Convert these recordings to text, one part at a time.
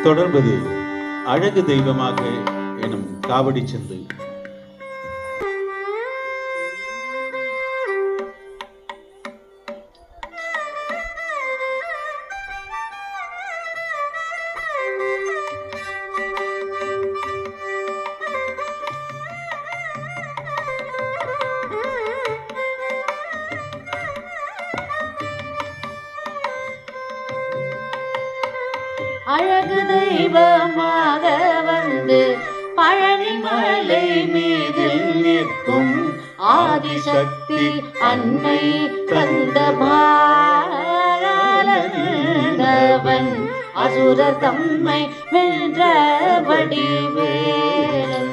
தொடர்பது அழகு தெய்வமாக எனும் காவடி சென்று அழகு தெய்வமாக வந்து பழனி மலை மீது நிற்கும் ஆதிசக்தி அன்னை கந்தமாலவன் அசுரர் தம்மை வென்ற வடிவேலன்.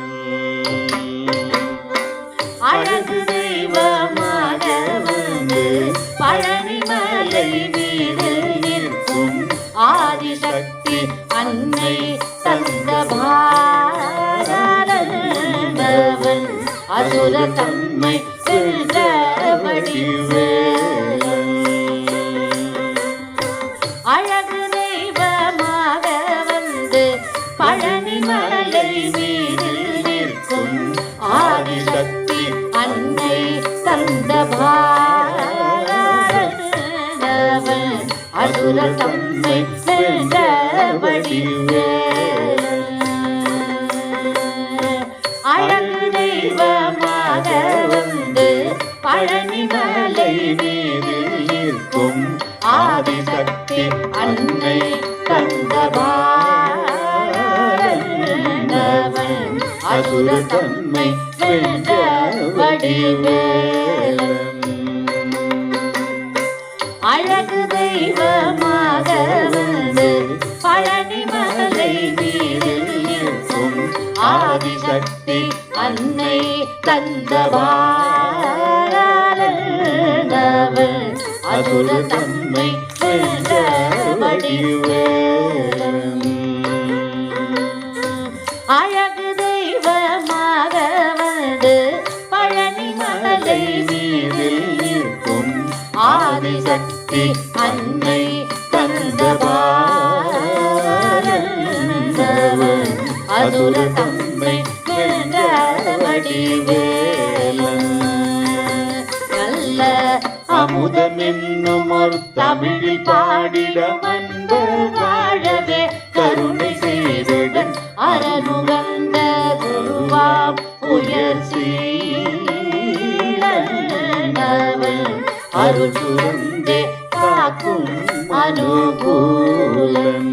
அழகு தெய்வமாக வந்து பழனி மலை மீது நிற்கும் ஆதிசக்தி அன்னை தந்தபாலவன் அசுர தம்மை வென்ற வடிவேலன். அழகு தெய்வமாக வந்து பழனி மலை மீது நிற்கும் ஆதிசக்தி அன்னை தந்தபாலவன் அசுர தம்மை வென்ற வடிவேலன். அழகு தெய்வமாக வந்து பழனி மலை மீது நிற்கும் ஆதிசக்தி அன்னை தந்தபாலவன் அசுர தம்மை வென்ற வடிவேலன். அழகு தெய்வமாக வந்து பழனி மலை மீது நிற்கும் ஆதிசக்தி அன்னை தந்தபாலவன் அசுர தம்மை வென்ற வடிவேலன். அழகு தெய்வமாக வந்து பழனி மலை மீது நிற்கும் ஆதிசக்தி அன்னை தந்தபாலவன் அசுர தம்மை வென்ற வடிவேலன். நல்ல அமுதம் என்னும் ஒரு தமிழில் பாடிட அன்பர் வாழவே கருணை செய்திடன் அரணுகந்த குருவாம் உயர் சீலவன் அருள் சுரந்தே காக்கும் அனுகூலன்.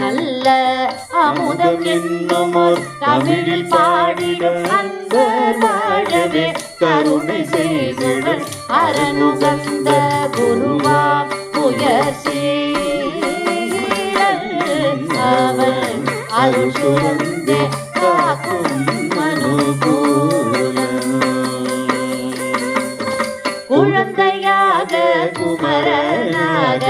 நல்ல அமுதம் என்னும் ஒரு தமிழில் பாடிட அன்பர் வாழவே கருணை செய்திடன் அரணுகந்த குருவாம் உயர் சீலவன் அருள் சுரந்தே காக்கும் அனுகூலன். குழந்தையாக குமரனாக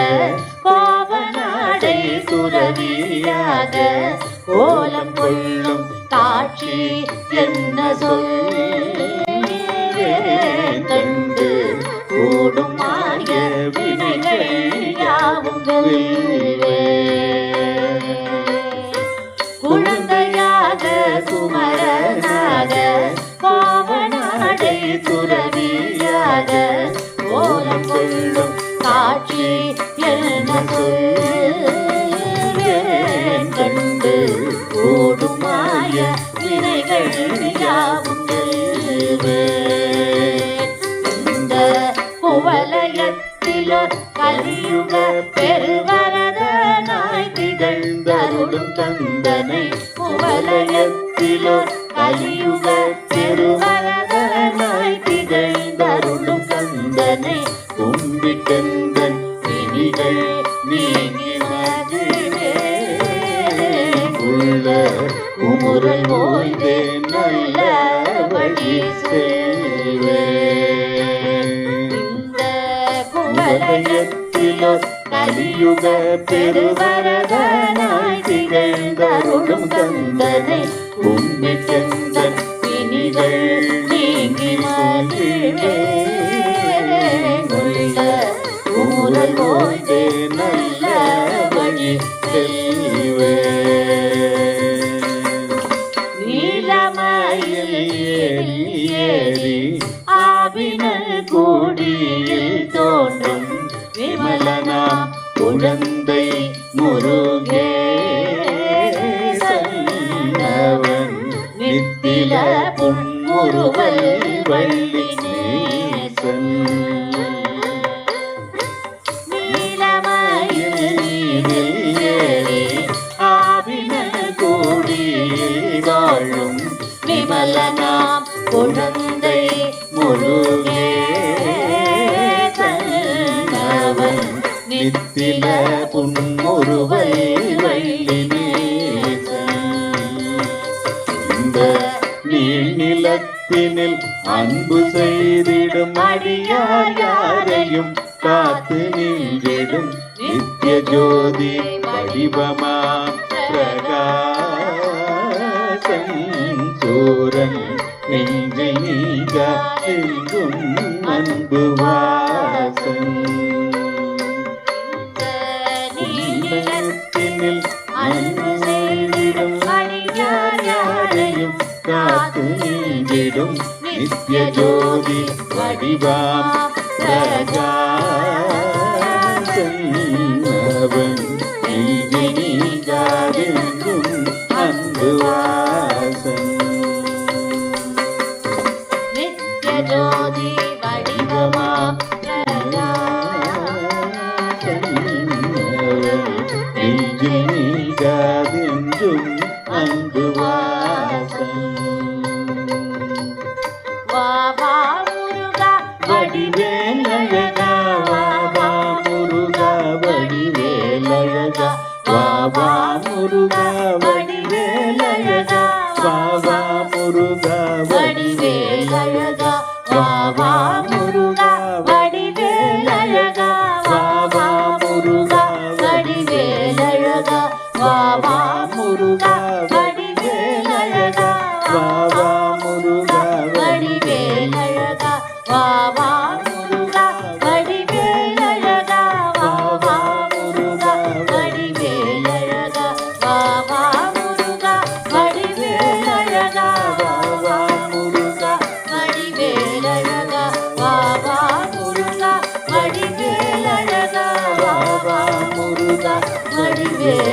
கோவனாடை துறவியாக கோலம் கொள்ளும் காட்சி என்ன சொல்லிண்டு கூடும் மாய வினைகள் யாவும் குழந்தையாக குமரனாக கோவனாடை துறவியாக கோலம் கொள்ளும் காட்சி என்ன கண்டு கூடும் மாய வினைகள் யாவும் இந்த குவலயத்திலோ கலியுக பெருவரதனாய் திகழ்ந்தருளும் கந்தனை குவலயத்திலோ கலியுக பெருவரதனாய் திகழ்ந்தருளும் கந்தனை கும்பிட்டந்தன் வினிகள் நீங்கினதுவே உள்ள குமுறல் ஓய்ந்தே நல்ல வழி செல்வேன். இந்த குவலயத்திலோ கலியுக பெருவரதனாய் திகழ்ந்தருளும் கந்தனை கும்பிட்டந்தன் வினிகள் நீங்கினதுவே உள்ள குமுறல் ஓய்ந்தே நல்ல வழி செல்வேன். குடியில் தோன்றும் விமலனாம் குழந்தை முருகேசன் நித்தில புன்முறுவல் வள்ளி நேசன் நீலமயில் நீரில் ஏறி ஆவினல் கூடியில் வாழும் விமலனாம் குழந்தை முருகேசன் நித்தில புன்முறுவல் வள்ளி நேசன் இந்த நீள்நிலத்தினில் அன்பு செய்திடும் அடியார் யாரையும் காத்து நின்றிடும் நித்திய ஜோதி வடிவமா பிரகாசன் சூரன் நெஞ்சை நீங்க எங்கும் அன்பு வாசன் நீளத்தினில் அன்பு செய்திடும் அடியார் யாரையும் காத்து நின்றிடும் நித்திய ஜோதி வடிவாம் பிரகாசன் அவன் நெஞ்சை நீங்காதெங்கும் அன்பு வாசன் நித்திய ஜோதி வடிவமாம் பிரகாசன் அவன் நெஞ்சை நீங்காதெங்கும் அன்பு வாசன் வா வா முருகா வடிவேலழகா வா வா முருகா வடிவேலழகா வா வா முருகா வடிவேலழகா வா வா முருகா வடிவேலழகா வா வா முருகா வடிவேலழகா வா வா முருகா வடிவேலழகா வா வா முருகா வடிவேலழகா வா வா முருகா வடிவேலழகா வா வா முருகா வடிவேலழகா வா வா முருகா வடிவேலழகா வா வா முருகா வடிவேலழகா வா வா முருகா வடிவேலழகா வா வா முருகா வடிவேலழகா வா வா முருகா வடிவேலழகா